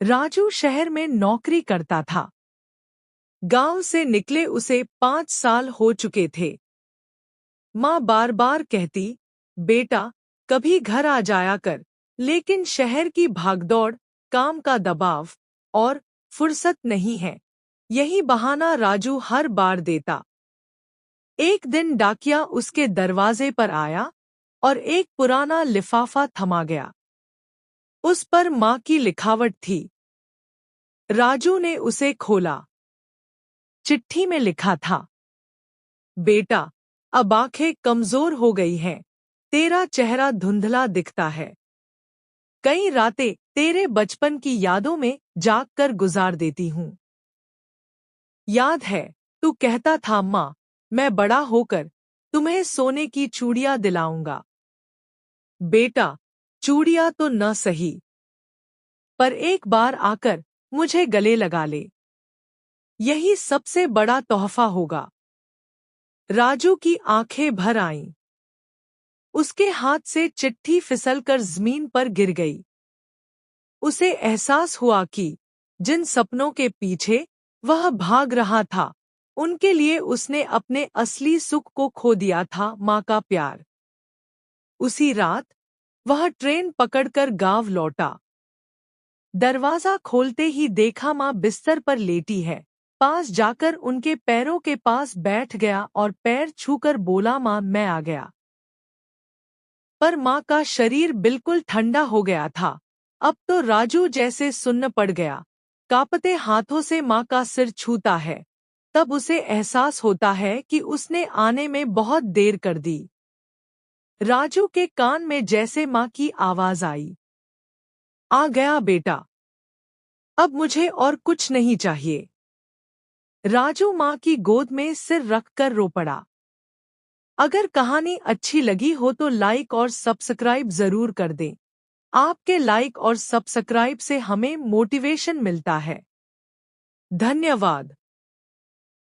राजू शहर में नौकरी करता था। गांव से निकले उसे 5 साल हो चुके थे। माँ बार बार कहती, बेटा कभी घर आ जाया कर, लेकिन शहर की भागदौड़, काम का दबाव और फुर्सत नहीं है। यही बहाना राजू हर बार देता। एक दिन डाकिया उसके दरवाजे पर आया और एक पुराना लिफाफा थमा गया। उस पर माँ की लिखावट थी। राजू ने उसे खोला। चिट्ठी में लिखा था, बेटा अब आंखें कमजोर हो गई हैं, तेरा चेहरा धुंधला दिखता है। कई रातें तेरे बचपन की यादों में जाग कर गुजार देती हूँ। याद है तू कहता था, माँ मैं बड़ा होकर तुम्हें सोने की चूड़ियां दिलाऊंगा। बेटा चूड़ियां तो न सही, पर एक बार आकर मुझे गले लगा ले, यही सबसे बड़ा तोहफा होगा। राजू की आंखें भर आईं। उसके हाथ से चिट्ठी फिसलकर जमीन पर गिर गई। उसे एहसास हुआ कि जिन सपनों के पीछे वह भाग रहा था, उनके लिए उसने अपने असली सुख को खो दिया था, माँ का प्यार। उसी रात वह ट्रेन पकड़कर गांव लौटा। दरवाजा खोलते ही देखा माँ बिस्तर पर लेटी है। पास जाकर उनके पैरों के पास बैठ गया और पैर छूकर बोला, माँ मैं आ गया। पर माँ का शरीर बिल्कुल ठंडा हो गया था। अब तो राजू जैसे सुन्न पड़ गया, कांपते हाथों से माँ का सिर छूता है। तब उसे एहसास होता है कि उसने आने में बहुत देर कर दी। राजू के कान में जैसे माँ की आवाज आई, आ गया बेटा, अब मुझे और कुछ नहीं चाहिए। राजू माँ की गोद में सिर रखकर रो पड़ा। अगर कहानी अच्छी लगी हो तो लाइक और सब्सक्राइब जरूर कर दें। आपके लाइक और सब्सक्राइब से हमें मोटिवेशन मिलता है। धन्यवाद।